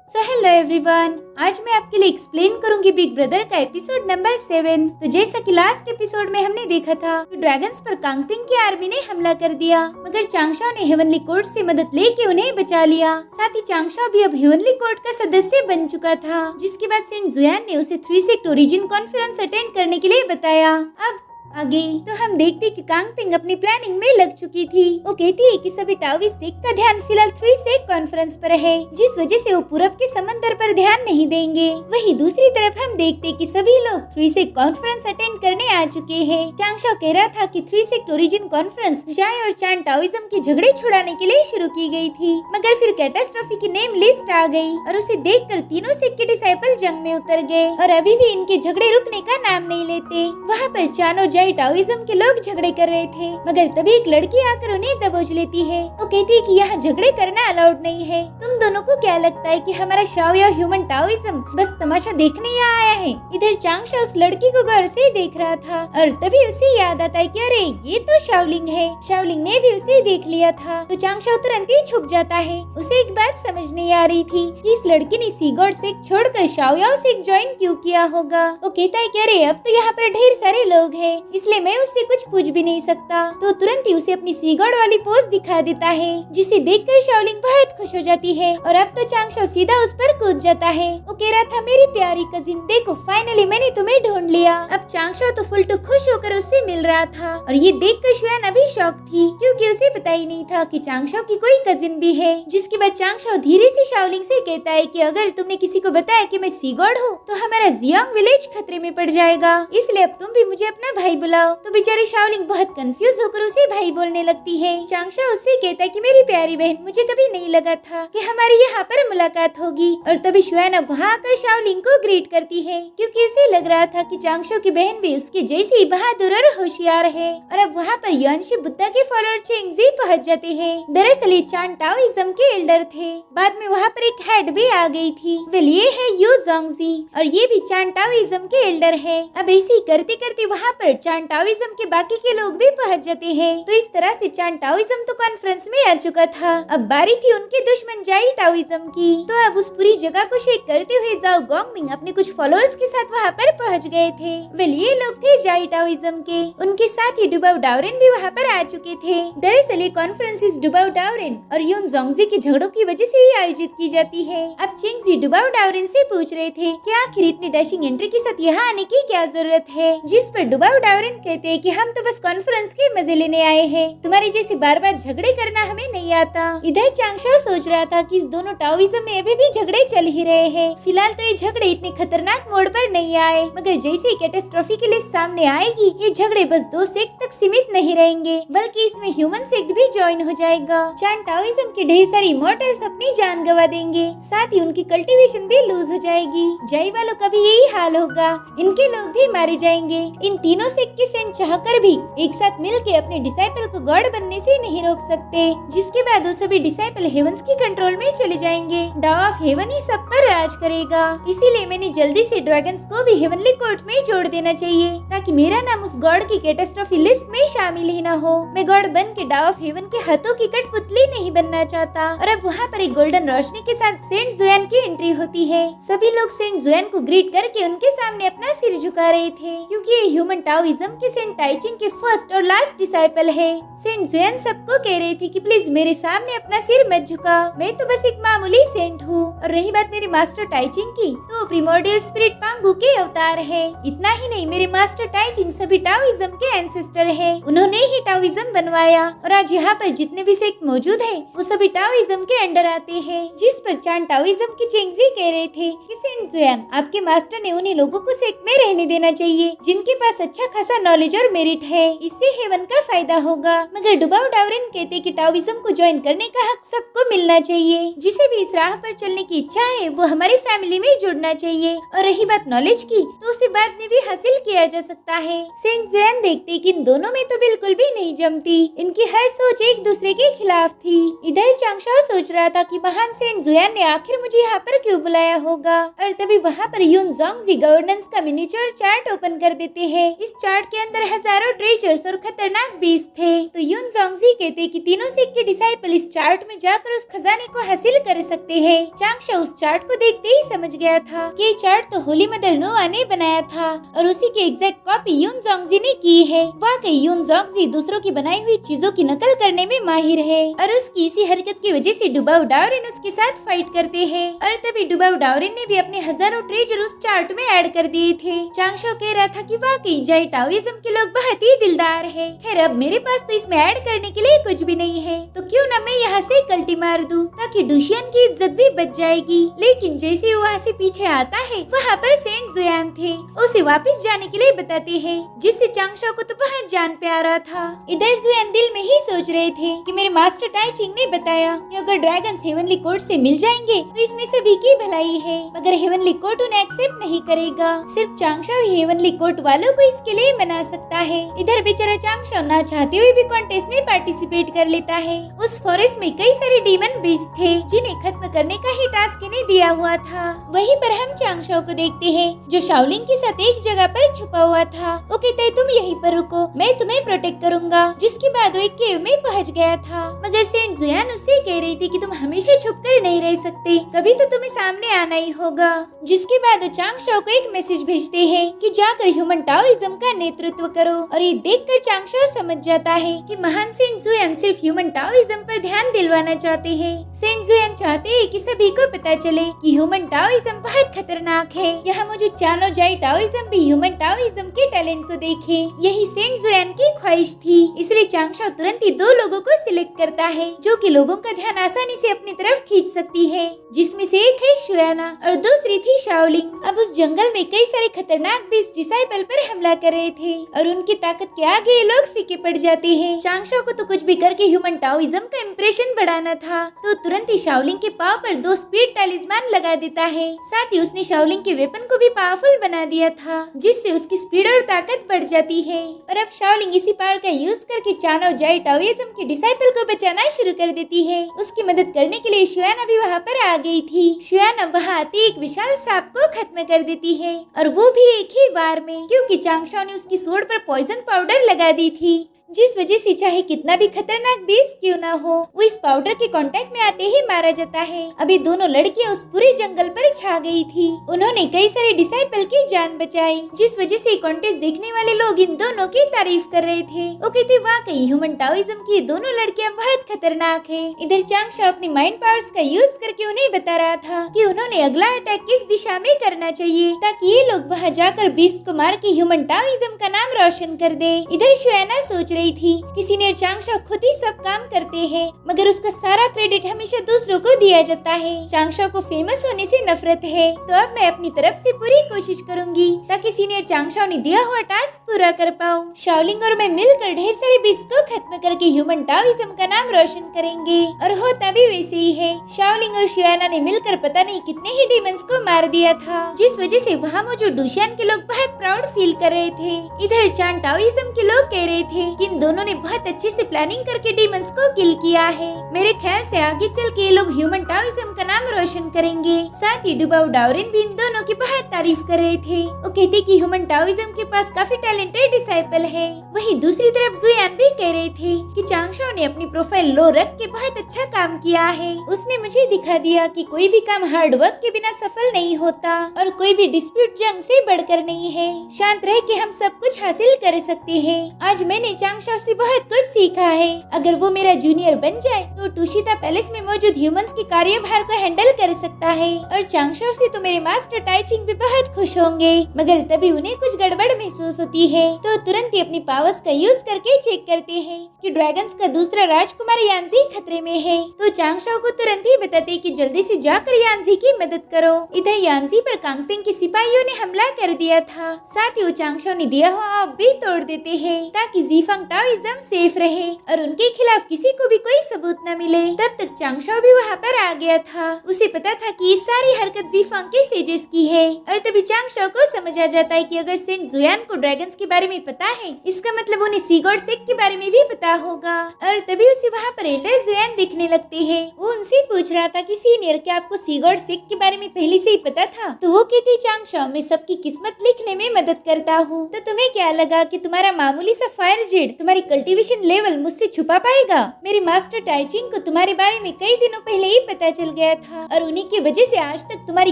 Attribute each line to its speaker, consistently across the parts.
Speaker 1: So hello everyone, आज मैं आपके लिए एक्सप्लेन करूंगी बिग ब्रदर का एपिसोड नंबर 7। तो जैसा कि लास्ट एपिसोड में हमने देखा था कि ड्रैगन्स पर कांगपिंग की आर्मी ने हमला कर दिया, मगर चांगशाओ ने हेवनली कोर्ट से मदद लेके उन्हें बचा लिया। साथ ही चांगशाओ भी अब हेवनली कोर्ट का सदस्य बन चुका था, जिसके बाद सेंट जुयान ने उसे 3 सेक्ट ओरिजिन कॉन्फ्रेंस अटेंड करने के लिए बताया। अब आगे तो हम देखते कि कांगपिंग अपनी प्लानिंग में लग चुकी थी। वो कहती है कि सभी टाओइस्ट सेक्ट का ध्यान फिलहाल 3 सेक्ट कॉन्फ्रेंस पर है, जिस वजह से वो पूरब के समंदर पर ध्यान नहीं देंगे। वहीं दूसरी तरफ हम देखते कि सभी लोग 3 सेक्ट कॉन्फ्रेंस अटेंड करने आ चुके हैं। चांगशाओ कह रहा था कि 3 सेक्ट ओरिजिन कॉन्फ्रेंस चाय और चान टाओइज्म के झगड़े छुड़ाने के लिए शुरू की गई थी, मगर फिर कैटास्ट्रोफी की नेम लिस्ट आ गई और उसे देखकर तीनों सेक्ट के डिसाइपल जंग में उतर गए और अभी भी इनके झगड़े रुकने का नाम नहीं लेते। वहाँ पर चान और टाओइज्म के लोग झगड़े कर रहे थे, मगर तभी एक लड़की आकर उन्हें दबोच लेती है। वो कहती है कि यहाँ झगड़े करना अलाउड नहीं है। तुम दोनों को क्या लगता है कि हमारा शाओया ह्यूमन टाओइज्म बस तमाशा देखने यहाँ आया है? इधर चांगशाओ उस लड़की को गौर से देख रहा था और तभी उसे याद आता है कि अरे ये तो शाओलिंग है। शाओलिंग ने भी उसे देख लिया था, तो चांगशाओ तुरंत ही छुप जाता है। उसे एक बात समझ नहीं आ रही थी कि इस लड़की ने सी गॉड सेक्ट छोड़कर शाओयाओ सेक्ट ज्वाइन क्यों किया होगा। वो कहता है कि अरे अब तो यहाँ पर ढेर सारे लोग हैं, इसलिए मैं उससे कुछ पूछ भी नहीं सकता। तो तुरंत ही उसे अपनी सी गॉड वाली पोज दिखा देता है, जिसे देखकर शाओलिंग बहुत खुश हो जाती है और अब तो चांगशाओ सीधा उस पर कूद जाता है। वो कह रहा था मेरी प्यारी कजिन, देखो फाइनली मैंने तुम्हें ढूंढ लिया। अब चांगशाओ तो फुल टू खुश होकर उससे मिल रहा था और ये देखकर शुयान अभी शॉक थी, क्योंकि उसे पता ही नहीं था कि चांगशाओ की कोई कजिन भी है। जिसके बाद चांगशाओ धीरे से शाओलिंग से कहता है कि अगर तुमने किसी को बताया कि मैं सी गॉड हूँ तो हमारा जियांग विलेज खतरे में पड़ जाएगा, इसलिए अब तुम भी मुझे अपना भाई बुलाओ। तो बेचारी शाओलिंग बहुत कंफ्यूज होकर उसे भाई बोलने लगती है। चांगशाओ उससे कहता है कि मेरी प्यारी बहन, मुझे कभी नहीं लगा था कि हमारी यहाँ पर मुलाकात होगी। और तभी शुयान अब वहाँ आकर शाओलिंग को ग्रीट करती है, क्योंकि उसे लग रहा था कि चांगशाओ की बहन भी उसके जैसी बहादुर और होशियार है। और अब वहाँ पर युआनशी बुद्धा के फॉलोअर चेंगजी पहुँच जाते हैं। दरअसल ये चान टाओइज्म के एल्डर थे, बाद में वहाँ पर एक हेड भी आ गई थी। वेल ये है यू जोंगजी और ये भी चान टाओइज्म के एल्डर है। अब ऐसे करते करते वहाँ पर चान टाओइज्म के बाकी के लोग भी पहुंच जाते हैं। तो इस तरह से चान टाओइज्म तो कॉन्फ्रेंस में आ चुका था। अब बारी थी उनके दुश्मन जाई टाओइज्म की। तो अब उस पूरी जगह को शेक करते हुए जाओ गोंगमिंग अपने कुछ फॉलोअर्स के साथ वहाँ पर पहुंच गए थे। वेल ये लोग थे जाई टाओइज्म के, उनके साथ ही डुबाओ डाओरेन भी वहाँ पर आ चुके थे। दरअसल ये कॉन्फ्रेंस इस डुबाओ डाओरेन और यून जोंगजी के झगड़ों की वजह से ही आयोजित की जाती है। अब चेंगजी डुबाओ डाओरेन से पूछ रहे थे कि आखिर इतनी डैशिंग एंट्री के साथ यहाँ आने की क्या जरूरत है, जिस पर डुबाओ डाओरेन कहते हैं कि हम तो बस कॉन्फ्रेंस के मजे लेने आए हैं, तुम्हारे जैसे बार बार झगड़े करना हमें नहीं आता। इधर चांगशाओ सोच रहा था कि इस दोनों टाओइज्म में अभी भी झगड़े चल ही रहे हैं। फिलहाल तो ये झगड़े इतने खतरनाक मोड़ पर नहीं आए, मगर जैसे ही कैटास्ट्रोफी की लिस्ट सामने आएगी ये झगड़े बस 2 सेक्ट तक सीमित नहीं रहेंगे, बल्कि इसमें ह्यूमन सेक्ट भी ज्वाइन हो जाएगा। चान टाओइज्म के ढेर सारे इमॉर्टल्स अपनी जान गवा देंगे, साथ ही उनकी कल्टीवेशन भी लूज हो जाएगी। जाई वालों का भी यही हाल होगा, इनके लोग भी मारे जाएंगे। इन तीनों सेक्ट के सेंट चाहकर भी एक साथ मिलके अपने डिसाइपल को गॉड बनने से नहीं रोक सकते, जिसके बाद वो सभी डिसाइपल हेवंस की कंट्रोल में चले जाएंगे। डाव ऑफ हेवन ही सब पर राज करेगा। इसीलिए मैंने जल्दी से ड्रैगन्स को भी हेवनली कोर्ट में जोड़ देना चाहिए, ताकि मेरा नाम उस गॉड की कैटास्ट्रोफी लिस्ट में शामिल ही ना हो। मैं गॉड बन के डाव ऑफ हेवन के हाथों की कठपुतली नहीं बनना चाहता। और अब वहाँ पर एक गोल्डन रोशनी के साथ सेंट जुयान की एंट्री होती है। सभी लोग सेंट जुयान को ग्रीट करके उनके सामने अपना सिर झुका रहे थे, क्योंकि ये ह्यूमन टाओइज्म के सेंट टाइचिंग के फर्स्ट और लास्ट डिसाइपल है। सेंट जुयान सबको कह रही थी कि प्लीज मेरे सामने अपना सिर मत झुकाओ, मैं तो बस एक मामूली सेंट हूँ। और रही बात मेरे मास्टर टाइचिंग की, तो प्रिमोर्डियल स्पिरिट पांगू के अवतार है। इतना ही नहीं, मेरे मास्टर टाइचिंग सभी टाओइज्म के एंसेस्टर है, उन्होंने ही टाओइज्म बनवाया। और आज यहाँ पर जितने भी सेक्ट मौजूद है वो सभी टाओइज्म के अंडर आते हैं। जिस पर चान टाओइज्म के चेंगजी कह रहे थे कि सेंट जुयान, आपके मास्टर ने उन्हीं लोगों को सेक्ट में रहने देना चाहिए जिनके पास अच्छा खासा नॉलेज और मेरिट है, इससे हेवन का फायदा होगा। मगर डुबाओ डाओरेन कहते कि टाओइज्म को ज्वाइन करने का हक सबको मिलना चाहिए, जिसे भी इस राह पर चलने की इच्छा है वो हमारी फैमिली में जुड़ना चाहिए। और रही बात नॉलेज की, तो उसे बाद में भी हासिल किया जा सकता है। सेंट जुयान देखते कि इन दोनों में तो बिल्कुल भी नहीं जमती, इनकी हर सोच एक दूसरे के खिलाफ थी। इधर चांगशाओ सोच रहा था कि महान सेंट जुयान ने आखिर मुझे यहाँ पर क्यों बुलाया होगा। और तभी वहाँ पर यून जोंगजी गवर्नेंस का मिनिएचर चार्ट ओपन कर देते हैं। इस चार्ट चार्ट के अंदर हजारों ट्रेजर्स और खतरनाक बीस्ट थे। तो यून जोंगजी कहते कि तीनों सिख के डिसाइपल इस चार्ट में जाकर उस खजाने को हासिल कर सकते हैं। चांगशा उस चार्ट को देखते ही समझ गया था कि ये चार्ट तो होली मदर नोआ ने बनाया था और उसी की एग्जैक्ट कॉपी यून जोंगजी ने की है। वाकई यून जोंगजी दूसरों की बनाई हुई चीजों की नकल करने में माहिर है और उसकी इसी हरकत की वजह से डुबाऊ डाओरिन उसके साथ फाइट करते हैं। और तभी डुबाऊ डाओरिन ने भी अपने हजारों ट्रेजर उस चार्ट में ऐड कर दिए थे। चांगशा कह रहा था कि वाकई जाई टाओइज्म के लोग बहुत ही दिलदार है। खैर अब मेरे पास तो इसमें ऐड करने के लिए कुछ भी नहीं है, तो क्यों न मैं यहाँ से कल्टी मार दूं ताकि डुशियन की इज्जत भी बच जाएगी। लेकिन जैसे वो वहाँ से पीछे आता है वहाँ पर सेंट जुयान थे, उसे वापस जाने के लिए बताते हैं, जिससे चांगशा को तो बहुत जान पे आ रहा था। इधर जुयान दिल में ही सोच रहे थे कि मेरे मास्टर टाइचिंग ने बताया कि अगर ड्रैगन्स हेवनली कोर्ट से मिल जाएंगे तो इसमें सभी की भलाई है, मगर हेवनली कोर्ट उन्हें एक्सेप्ट नहीं करेगा। सिर्फ चांगशा ही हेवनली कोर्ट वालों को इसके लिए मना सकता है। इधर बेचारा चांगशा ना चाहते हुए भी कॉन्टेस्ट में पार्टिसिपेट कर लेता है। उस फॉरेस्ट में कई सारे डीमन बीस्ट थे जिन्हें खत्म करने का ही टास्क इन्हें दिया हुआ था। वहीं पर हम चांगशा को देखते हैं जो शाओलिंग के साथ एक जगह पर छुपा हुआ था। वो कहता है तुम यहीं पर रुको, मैं तुम्हें प्रोटेक्ट करूंगा। जिसके बाद वो एक केव में पहुंच गया था, मगर सेंट जुयान उससे कह रही थी कि तुम हमेशा छुप कर नहीं रह सकते, कभी तो तुम्हें सामने आना ही होगा। जिसके बाद वो चांगशा को एक मैसेज भेजते हैं कि जाकर ह्यूमन टाओइज्म का नेतृत्व करो। और ये देखकर चांगशा समझ जाता है कि महान सेंट जुयान सिर्फ ह्यूमन टाओइज्म पर ध्यान दिलवाना चाहते हैं। सेंट जुयान चाहते हैं कि सभी को पता चले कि ह्यूमन टाओइज्म बहुत खतरनाक है। यहाँ मुझे चानो जाई टाओइज्म भी ह्यूमन टाओइज्म के टैलेंट को देखे, यही सेंट जुयान की ख्वाहिश थी। इसलिए चांगशा तुरंत ही दो लोगों को सिलेक्ट करता है जो कि लोगों का ध्यान आसानी से अपनी तरफ खींच सकती है, जिसमें से एक है शुयाना और दूसरी थी शाओलिंग। अब उस जंगल में कई सारे खतरनाक बीस्ट डिसाइपल पर हमला कर रहे थे और उनकी ताकत के आगे ये लोग फीके पड़ जाते हैं। चांगशा को तो कुछ भी करके ह्यूमन टाओइज्म का इम्प्रेशन बढ़ाना था, तो तुरंत ही शाओलिंग के पाव पर 2 स्पीड टैलिस्मान लगा देता है। साथ ही उसने शाओलिंग के वेपन को भी पावरफुल बना दिया था, जिससे उसकी स्पीड और ताकत बढ़ जाती है। और अब शाओलिंग इसी पावर का यूज करके चानो जाई टाओइज्म के डिसाइपल को बचाना शुरू कर देती है। उसकी मदद करने के लिए शुयाना भी वहाँ पर आ गई थी। शुयाना वहाँ आते एक विशाल सांप को खत्म कर देती है, और वो भी एक ही बार में, क्योंकि चांगशा ने उसकी सूंड पर पॉइजन पाउडर लगा दी थी, जिस वजह से चाहे कितना भी खतरनाक बीस्ट क्यों ना हो, वो इस पाउडर के कांटेक्ट में आते ही मारा जाता है। अभी दोनों लड़कियां उस पूरे जंगल पर छा गई थी। उन्होंने कई सारे डिसाइपल की जान बचाई, जिस वजह से कॉन्टेस्ट देखने वाले लोग इन दोनों की तारीफ कर रहे थे। वो कहते वाकई ह्यूमन टाओइज्म की दोनों लड़कियां बहुत खतरनाक है। इधर चांगशा अपनी माइंड पावर्स का यूज करके उन्हें बता रहा था कि उन्होंने अगला अटैक किस दिशा में करना चाहिए, ताकि ये लोग वहाँ जाकर बीस्ट को मार के ह्यूमन टाओइज्म का नाम रोशन कर दे। इधर शुयाना सोच रही थी कि सीनियर चांगशा खुद ही सब काम करते हैं, मगर उसका सारा क्रेडिट हमेशा दूसरों को दिया जाता है। चांगशा को फेमस होने से नफरत है, तो अब मैं अपनी तरफ से पूरी कोशिश करूंगी ताकि सीनियर चांगशा ने दिया हुआ टास्क पूरा कर पाऊं। शाओलिंग और मैं मिलकर ढेर सारे बीस्ट को खत्म करके ह्यूमन टाओइज्म का नाम रोशन करेंगे। और होता भी वैसे ही है। शाओलिंग और शुयाना ने मिलकर पता नहीं कितने ही डीमंस को मार दिया था, जिस वजह से वहाँ मौजूद डुशियन के लोग बहुत प्राउड फील कर रहे थे। इधर चान टाओइज्म के लोग कह रहे थे कि इन दोनों ने बहुत अच्छे से प्लानिंग करके डीमंस को किल किया है। मेरे ख्याल से आगे चल के ये लोग ह्यूमन टाओइज्म का नाम रोशन करेंगे। साथ ही डुबाऊ डाओरिन भी इन दोनों की बहुत तारीफ कर रहे थे। वो कहते कि ह्यूमन टाओइज्म के पास काफी टैलेंटेड डिसाइपल है। वहीं दूसरी तरफ जुयान भी कह रहे थे कि चांगशा ने अपनी प्रोफाइल लो रख के बहुत अच्छा काम किया है। उसने मुझे दिखा दिया कि कोई भी काम हार्ड वर्क के बिना सफल नहीं होता और कोई भी डिस्प्यूट जंग से बढ़कर नहीं है। शांत रह के हम सब कुछ हासिल कर सकते हैं। आज मैंने चांगशा से बहुत कुछ सीखा है। अगर वो मेरा जूनियर बन जाए तो टुशिता पैलेस में मौजूद ह्यूमंस के कार्यभार को हैंडल कर सकता है। और चांगशा से तो मेरे मास्टर टाइचिंग भी बहुत खुश होंगे, मगर तभी उन्हें कुछ गड़बड़ महसूस होती है, तो तुरंत ही अपनी पावर्स का यूज करके चेक करते हैं कि ड्रैगन्स का दूसरा राजकुमार यानजी खतरे में है। तो चांगशा को तुरंत ही बताते कि जल्दी से जाकर यानजी की मदद करो। इधर यानजी पर कांगपिंग के सिपाहियों ने हमला कर दिया था। साथ ही वो चांगशा ने दिया हुआ ऑफ भी तोड़ देते हैं ताकि जीफांग टाओइज्म सेफ रहे और उनके खिलाफ किसी को भी कोई सबूत न मिले। तब तक चांगशाओ भी वहाँ पर आ गया था। उसे पता था कि ये सारी हरकत ज़ीफांग के सेजेस की है और तभी चांगशाओ को समझ आ जाता है कि अगर सेंट जुयान को ड्रैगन्स के बारे में पता है, इसका मतलब उन्हें सी गॉड सेक के बारे में भी पता होगा। और तभी उसे वहाँ पर एल्डर जुयान दिखने लगते हैं। वो उनसे पूछ रहा था कि सीनियर, क्या आपको सी गॉड सेक के बारे में पहले से ही पता था? तो वो कहती, चांगशाओ मैं सबकी किस्मत लिखने में मदद करता हूँ। तो तुम्हें क्या लगा कि तुम्हारा मामूली सा फायर जेड तुम्हारी कल्टीवेशन लेवल मुझसे छुपा पाएगा? मेरे मास्टर टाइचिंग को तुम्हारे बारे में कई दिनों पहले ही पता चल गया था और उन्हीं की वजह से आज तक तुम्हारी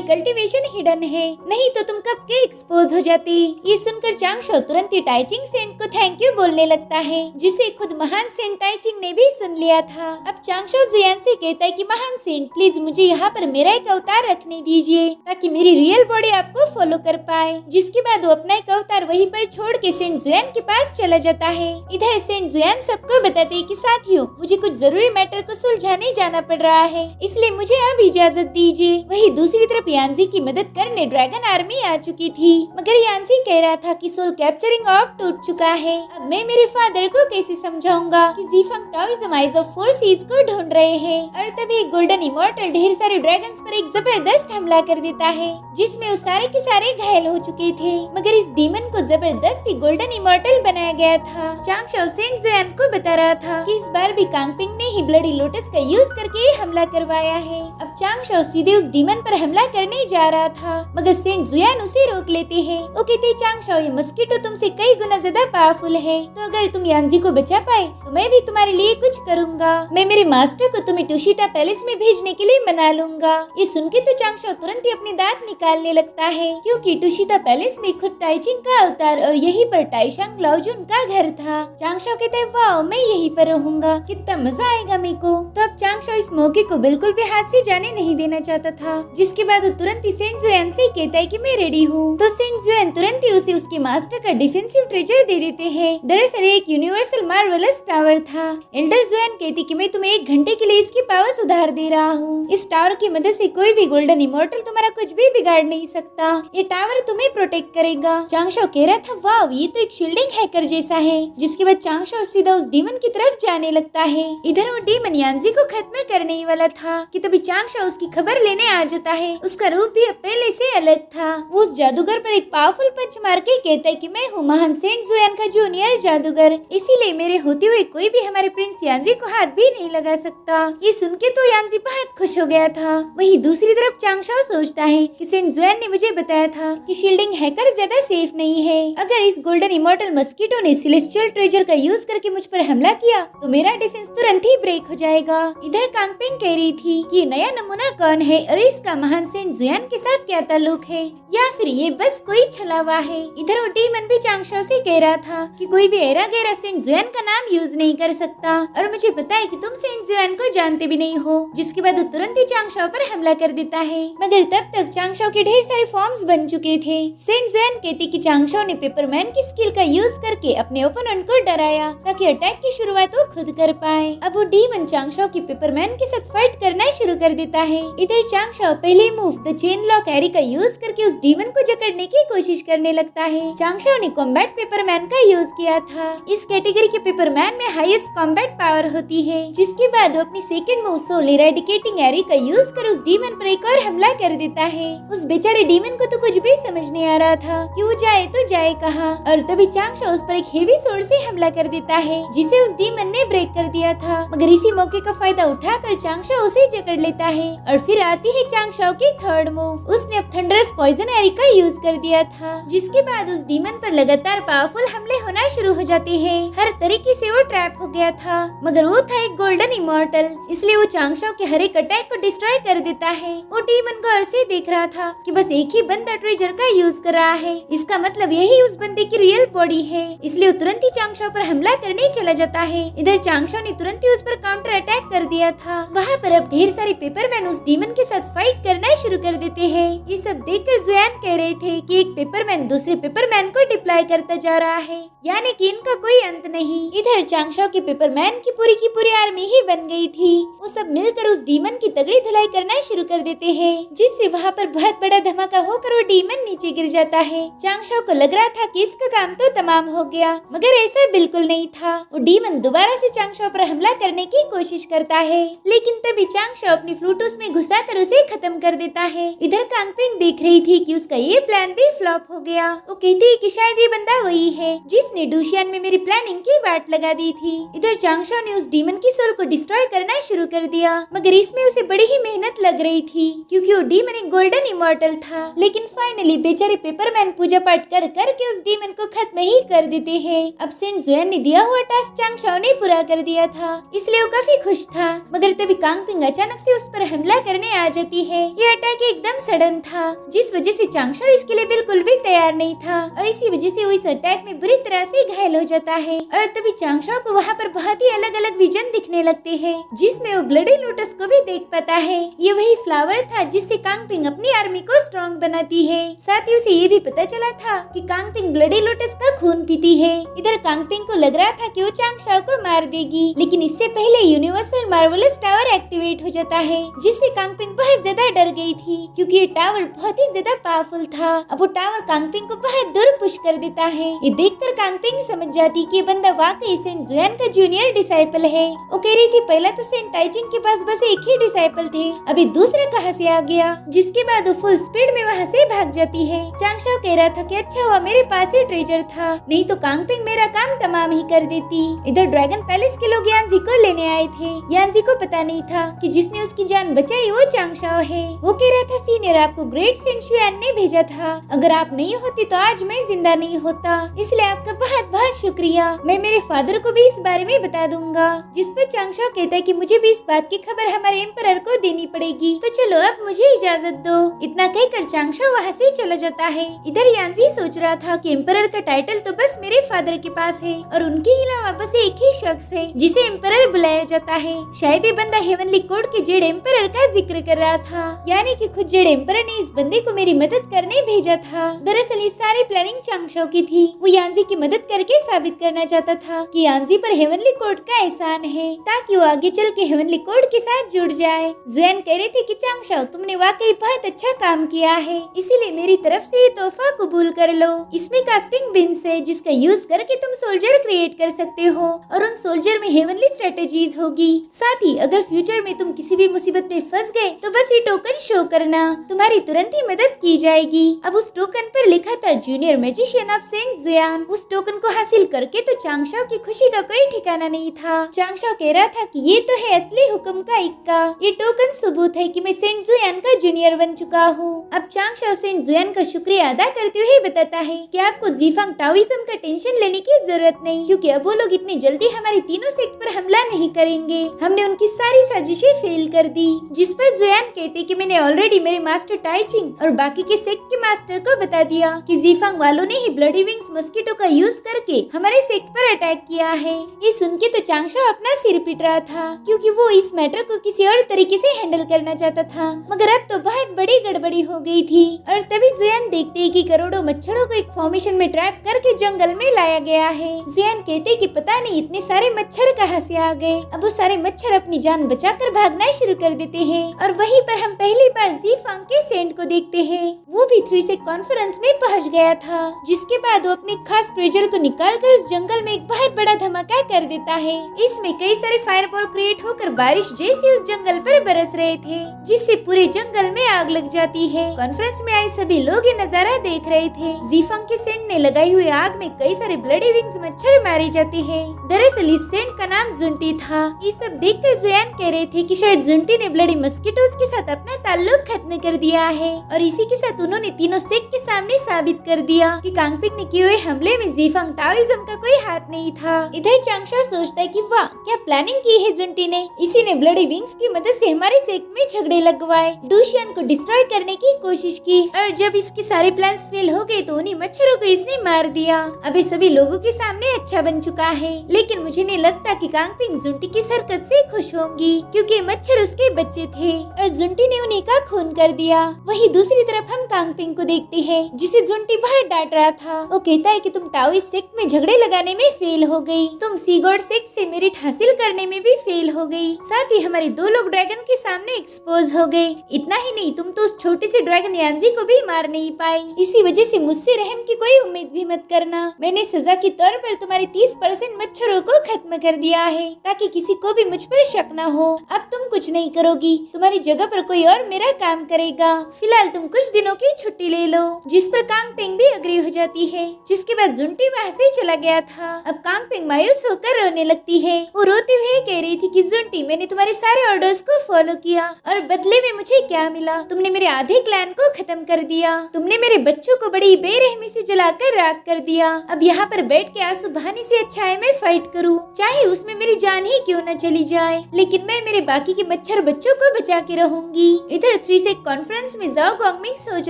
Speaker 1: कल्टीवेशन हिडन है, नहीं तो तुम कब के एक्सपोज हो जाती। ये सुनकर चांगशाओ तुरंत ही टाइचिंग सेंट को थैंक यू बोलने लगता है, जिसे खुद महान सेंट टाइचिंग ने भी सुन लिया था। अब चांगशाओ जुयान से कहता है कि महान सेंट प्लीज मुझे यहाँ पर मेरा एक अवतार रखने दीजिए ताकि मेरी रियल बॉडी आपको फॉलो कर पाए। जिसके बाद वो अपना एक अवतार वहीं पर छोड़ के सेंट जुयान के पास चला जाता है। इधर सेंट जुयान सबको बताते हैं कि साथियों, मुझे कुछ जरूरी मैटर को सुलझाने जाना पड़ रहा है, इसलिए मुझे अब इजाजत दीजिए। वही दूसरी तरफ यांजी की मदद करने ड्रैगन आर्मी आ चुकी थी, मगर यांजी कह रहा था कि सोल कैप्चरिंग ऑफ टूट चुका है। अब मैं मेरे फादर को कैसे समझाऊंगा कि ज़ीफांग Taoism eyes of four seas को ढूंढ रहे हैं। और तभी गोल्डन इमॉर्टल ढेर सारे ड्रैगन्स पर एक जबरदस्त हमला कर देता है, जिसमें वो सारे के सारे घायल हो चुके थे, मगर इस डीमन को जबरदस्ती गोल्डन इमॉर्टल बनाया गया था। चांगशाओ सेंट जुयान को बता रहा था कि इस बार भी कांगपिंग ने ही ब्लडी लोटस का यूज करके हमला करवाया है। अब चांगशाओ सीधे उस डीमन पर हमला करने जा रहा था, मगर सेंट जुयान उसे रोक लेते हैं। वो कहते, चांगशाओ ये मस्कीटो तुमसे कई गुना ज्यादा पावरफुल है, तो अगर तुम यांजी को बचा पाए तो मैं भी तुम्हारे लिए कुछ करूंगा। मैं मेरे मास्टर को तुम्हें टूशिटा पैलेस में भेजने के लिए मना लूंगा। ये सुन के तो चांगशाओ तुरंत ही अपने दांत निकालने लगता है, क्योंकि टूशिटा पैलेस में खुद टाइचिंग का अवतार और यहीं पर टाइशांग लाओजुन का घर था। चांगशाओ कहते हैं, वाह मैं यहीं पर रहूंगा, कितना मजा आएगा मेरे को। तो अब चांगशाओ इस मौके को बिल्कुल भी हाथ से जाने नहीं देना चाहता था, जिसके बाद वो तुरंत ही सेंट जुयान से कहता है कि मैं रेडी हूँ। तो सेंट जुयान तुरंत ही उसे उसके मास्टर का डिफेंसिव ट्रेजर दे देते हैं। दरअसल एक यूनिवर्सल मार्वेलस टावर था। एल्डर जुयान कहती कि मैं तुम्हें 1 घंटे के लिए इसकी पावर सुधार दे रहा हूँ। इस टावर की मदद से कोई भी गोल्डन इमॉर्टल तुम्हारा कुछ भी बिगाड़ नहीं सकता, ये टावर तुम्हें प्रोटेक्ट करेगा। चांगशाओ कह रहा था, वाह ये तो एक शील्डिंग हैकर जैसा है। जिसके बाद चांगशाओ सीधा उस डीमन की तरफ जाने लगता है। इधर वो डीमन यांजी को खत्म करने ही वाला था कि तभी चांगशाओ उसकी खबर लेने आ जाता है। उसका रूप भी अब पहले से अलग था। वो उस जादूगर पर एक पावरफुल पंच मार के कहता है कि मैं हूँ महान सेंट जुयान का जूनियर जादूगर, इसीलिए मेरे होते हुए कोई भी हमारे प्रिंस यांजी को हाथ भी नहीं लगा सकता। ये सुन के तो यांजी बहुत खुश हो गया था। वही दूसरी तरफ चांगशाओ सोचता है कि सेंट जुयान ने मुझे बताया था कि शील्डिंग हैकर ज्यादा सेफ नहीं है। अगर इस गोल्डन इमॉर्टल मस्कीटो ने सेलेस्टियल ट्रेजर का यूज करके मुझ पर हमला किया तो मेरा डिफेंस तुरंत ही ब्रेक हो जाएगा। इधर कांगपिंग कह रही थी कि ये नया नमूना कौन है और इसका महान सेंट जुयान के साथ क्या ताल्लुक है, या फिर ये बस कोई छलावा है। इधर वो डीमन भी चांगशाओ से कह रहा था कि कोई भी एरा गैरा सेंट जुयान का नाम यूज नहीं कर सकता, और मुझे पता है कि तुम सेंट जुयान को जानते भी नहीं हो। जिसके बाद वो तुरंत ही चांगशाओ पर हमला कर देता है, मगर तब तक चांगशाओ के ढेर सारे फॉर्म्स बन चुके थे। सेंट जुयान कहती कि चांगशाओ ने पेपरमैन की स्किल का यूज करके अपने ओपोनेंट को डराया ताकि अटैक की शुरुआत वो खुद कर पाए। अब वो डीमन चांगशाओ की पेपरमैन के साथ फाइट करना शुरू कर देता है। इधर चांगशाओ पहले मूव द चेन लॉक एरी का यूज करके उस डीमन को जकड़ने की कोशिश करने लगता है। चांगशाओ ने कॉम्बैट पेपरमैन का यूज किया था। इस कैटेगरी के पेपरमैन में हाईएस्ट कॉम्बैट पावर होती है। जिसके बाद वो अपनी सेकंड मूव सोल इरेडिकेटिंग एरी का यूज कर उस डीमन पर एक और हमला कर देता है। उस बेचारे डीमन को तो कुछ भी समझ नहीं आ रहा था कि वो जाए तो जाए कहाँ, और तभी चांगशाओ उस पर एक हेवी सोर्ड से हमला कर देता है, जिसे उस डीमन ने ब्रेक कर दिया था। मगर इसी मौके का फायदा उठाकर चांगशाओ उसे जकड़ लेता है। और फिर आती है चांगशाओ की थर्ड मूव। उसने अब थंडरस पॉइजन एरी का यूज कर दिया था, जिसके बाद उस डीमन पर लगातार पावरफुल हमले होना शुरू हो जाते हैं। हर तरीके से वो ट्रैप हो गया था, मगर वो था एक गोल्डन इमॉर्टल, इसलिए वो चांगशाओ के हर एक अटैक को डिस्ट्रॉय कर देता है। वो डीमन को ऐसे देख रहा था कि बस एक ही बंदा ट्रेजर का यूज कर रहा है, इसका मतलब यही उस बंदे की रियल बॉडी है, इसलिए वो तुरंत ही चांगशाओ पर हमला करने चला जाता है। इधर चांगशाओ ने तुरंत ही उस पर काउंटर अटैक कर दिया था। वहाँ पर अब ढेर सारे पेपरमैन उस डीमन के साथ फाइट करना शुरू कर देते हैं। ये सब देखकर जुयान कह रहे थे कि एक पेपरमैन दूसरे पेपरमैन को डिप्लॉय करता जा रहा है, यानी कि इनका कोई अंत नहीं। इधर चांगशाओ के पेपरमैन की पूरी आर्मी ही बन गई थी। वो सब मिलकर उस डीमन की तगड़ी धुलाई करना शुरू कर देते हैं, जिससे वहाँ पर बहुत बड़ा धमाका होकर वो डीमन नीचे गिर जाता है। चांगशाओ को लग रहा था कि इसका काम तो तमाम हो गया, मगर ऐसा ऐसा बिल्कुल नहीं था। वो डीमन दोबारा से चांगशाओ पर हमला करने की कोशिश करता है, लेकिन तभी चांगशाओ अपनी फ्लूट उसमें घुसाकर उसे खत्म कर देता है। इधर कांगपिंग देख रही थी कि उसका ये प्लान भी फ्लॉप हो गया। वो कहती है कि शायद ये बंदा वही है जिसने डूशियान में मेरी प्लानिंग की वाट लगा दी थी। इधर चांगशाओ ने उस डीमन की सोल को डिस्ट्रॉय करना शुरू कर दिया, मगर इसमें उसे बड़ी ही मेहनत लग रही थी क्योंकि वो डीमन एक गोल्डन इमॉर्टल था। लेकिन फाइनली बेचारे पेपरमैन पूजा पाठ कर करके उस डीमन को खत्म ही कर देते हैं। अब सेंट जुएन ने दिया हुआ टास्क चांगशाओ ने पूरा कर दिया था, इसलिए वो काफी खुश था। मगर तभी कांगपिंग अचानक से उस पर हमला करने आ जाती है। ये अटैक एकदम सडन था, जिस वजह से चांगशाओ इसके लिए बिल्कुल भी तैयार नहीं था और इसी वजह से वो इस अटैक में बुरी तरह से घायल हो जाता है। और तभी चांगशाओ को वहाँ पर बहुत ही अलग अलग विजन दिखने लगते हैं, जिसमें वो ब्लडी लोटस को भी देख पाता है। ये वही फ्लावर था जिससे कांगपिंग अपनी आर्मी को स्ट्रॉन्ग बनाती है। साथ ही उसे ये भी पता चला था कि कांगपिंग ब्लडी लोटस का खून पीती है। इधर कांगपिंग को लग रहा था कि वो चांगशाओ को मार देगी, लेकिन इससे पहले यूनिवर्सल मार्वलस टावर एक्टिवेट हो जाता है, जिससे कांगपिंग बहुत ज्यादा डर गई थी क्योंकि ये टावर बहुत ही ज्यादा पावरफुल था। अब वो टावर कांगपिंग को बहुत दूर पुश कर देता है। ये देखकर कांगपिंग समझ जाती कि ये बंदा वाकई सेंट जुएन का जूनियर डिसाइपल है। वो कह रही थी पहला तो सेंट टाइचिंग के पास बस एक ही डिसाइपल थे, अभी दूसरा कहाँ से आ गया। जिसके बाद वो फुल स्पीड में वहाँ से भाग जाती है। चांगशाओ कह रहा था कि अच्छा हुआ मेरे पास ही ट्रेजर था, नहीं तो कांगपिंग मेरा काम तमाम ही कर देती। इधर ड्रैगन पैलेस के लोग यांजी को लेने आए थे। यांजी को पता नहीं था कि जिसने उसकी जान बचाई वो चांगशाओ है। वो कह रहा था सीनियर आपको ग्रेट सेंट जुएन ने भेजा था, अगर आप नहीं होती तो आज मैं जिंदा नहीं होता, इसलिए आपका बहुत बहुत शुक्रिया। मैं मेरे फादर को भी इस बारे में बता दूंगा। जिस पर चांगशाओ कहता है कि मुझे भी इस बात की खबर हमारे एम्परर को देनी पड़ेगी, तो चलो अब मुझे इजाजत दो। इतना कहकर चांगशाओ वहाँ से चला जाता है। इधर यांजी सोच रहा था कि एम्परर का टाइटल तो बस मेरे फादर के पास है और उनके अलावा बस एक ही शख्स है जिसे एम्परर बुलाया जाता है। शायद ये बंदा हेवनली कोड के जेड एम्परर का जिक्र कर रहा था, यानी कि खुद जेड एम्परर ने इस बंदे को मेरी मदद करने भेजा था। दरअसल ये सारी प्लानिंग चांगशाओ की थी। वो यांजी की मदद करके साबित करना चाहता था कि यांजी पर हेवनली कोड का एहसान है, ताकि वो आगे चल के हेवनली कोड के साथ जुड़ जाए। जुएन कह रहे थे कि चांगशाओ तुमने वाकई बहुत अच्छा काम किया है, इसीलिए मेरी तरफ से ये तोहफा कबूल कर लो। इसमें कास्टिंग बिन्स है जिसका यूज करके तुम सोल्जर क्रिएट कर सकते हो और उन सोल्जर में हेवनली स्ट्रेटेजीज होगी। साथ ही अगर फ्यूचर में तुम किसी भी मुसीबत में फंस गए तो बस ये टोकन शो करना, तुम्हारी तुरंत ही मदद की जाएगी। अब उस टोकन पर लिखा था जूनियर मैजिशियन ऑफ सेंट जुएन। उस टोकन को हासिल करके तो चांगशाओ की खुशी का कोई ठिकाना नहीं था। चांगशाओ कह रहा था कि ये तो है असली हुक्म का इक्का, ये टोकन सबूत है कि मैं सेंट जुएन का जूनियर बन चुका हूँ। अब चांगशाओ सेंट जुएन का शुक्रिया अदा करते हुए बताता है कि आपको जीफांग टाओइज्म का टेंशन लेने की जरूरत नहीं, क्योंकि अब वो लोग इतनी जल्दी हमारी तीनों सेक्ट पर हमला नहीं करेंगे। हमने उनकी सारी साजिशें फेल कर दी। जिस पर जुएन कहते कि मैंने ऑलरेडी मेरे मास्टर टाइचिंग और बाकी के सेक्ट के मास्टर को बता दिया कि जीफांग वालों ने ही ब्लडी विंग्स मस्कीटो का यूज करके हमारे सेक्ट पर अटैक किया है। ये सुन के तो चांगशाओ अपना सिर पीट रहा था, क्योंकि वो इस मैटर को किसी और तरीके से हैंडल करना चाहता था, मगर अब तो बहुत बड़ी गड़बड़ी हो गई थी। और तभी जुएन देखते हैं कि करोड़ों मच्छरों को एक फॉर्मेशन में ट्रैप करके जंगल में लाया गया है। जुएन कहते कि पता नहीं इतने सारे मच्छर कहाँ से आ गए। अब वो सारे मच्छर अपनी जान बचाकर भागना शुरू कर देते हैं और वहीं पर हम पहली बार जीफांग के सेंट को देखते हैं। वो भी 3 से कॉन्फ्रेंस में पहुंच गया था, जिसके बाद वो अपने खास ट्रेजर को निकालकर उस जंगल में एक बहुत बड़ा धमाका कर देता है। इसमें कई सारे फायरबॉल क्रिएट होकर बारिश जैसे उस जंगल पर बरस रहे थे, जिससे पूरे जंगल में आग लग जाती है। कॉन्फ्रेंस में आए सभी लोग ये नजारा देख रहे थे। जीफांग के सेंट ने लगाई हुई आग में कई सारे ब्लडी विंग्स मच्छर मारे जाते हैं। दरअसल इस सेंट का नाम जुंटी था। ये सब देखकर जुएन कह रहे थे कि शायद जुंटी ने ब्लडी मस्कीटोज के साथ अपना ताल्लुक खत्म कर दिया है और इसी के साथ उन्होंने तीनों सेक्ट के सामने साबित कर दिया कि कांगपिंग ने किए हुए हमले में जीफांग टाओइज्म का कोई हाथ नहीं था। इधर चांगशाओ सोचता है कि वाह क्या प्लानिंग की है जुंटी ने। इसी ने ब्लडी विंग्स की मदद से हमारे सेक्ट में झगड़े लगवाए, डूशियन को डिस्ट्रॉय करने की कोशिश की और जब इसके सारे प्लान्स फेल हो गए तो उन्हीं मच्छरों को इसने मार दिया। अभी सभी लोगों के सामने अच्छा बन चुका है, लेकिन मुझे नहीं लगता कि कांगपिंग जुंटी की हरकत से खुश होंगी, क्योंकि मच्छर उसके बच्चे थे और जुंटी ने उन्हीं का खून कर दिया। वही दूसरी तरफ हम कांगपिंग को देखते हैं, जिसे जुंटी बहुत डांट रहा था। वो कहता है कि तुम टाओइस्ट सेक्ट में झगड़े लगाने में फेल हो गई, तुम सी गॉड सेक्ट से मेरिट हासिल करने में भी फेल हो गई, साथ ही हमारे 2 लोग ड्रैगन के सामने एक्सपोज हो गए। इतना ही नहीं, तुम तो उस छोटे से ड्रैगन यांजी को भी मार नहीं पाई। इसी वजह से मुझसे रहम की कोई उम्मीद भी मत करना। मैंने सजा के तौर तौर पर तुम्हारे 30% मच्छरों को खत्म कर दिया है ताकि किसी को भी मुझ पर शक न हो। अब तुम कुछ नहीं करोगी, तुम्हारी जगह पर कोई और मेरा काम करेगा। फिलहाल तुम कुछ दिनों की छुट्टी ले लो। जिस पर कांग पेंग भी अग्री हो जाती है, जिसके बाद जुंटी वहाँ से चला गया था। अब कांग पेंग मायूस होकर रोने लगती है। वो रोते हुए कह रही थी कि जुंटी, मैंने तुम्हारे सारे ऑर्डर्स को फॉलो किया और बदले में मुझे क्या मिला? तुमने मेरे आधे क्लैन को खत्म कर दिया। तुमने मेरे बच्चों को बड़ी बेरहमी से जलाकर राख कर दिया। अब यहाँ पर बैठ के आंसू बहाने से अच्छा है मैं फाइट करूँ, चाहे उसमें मेरी जान ही क्यों न चली जाए, लेकिन मैं मेरे बाकी के मच्छर बच्चों को बचा के रहूंगी। इधर 3 कॉन्फ्रेंस में जाओ गॉन्गमिंग सोच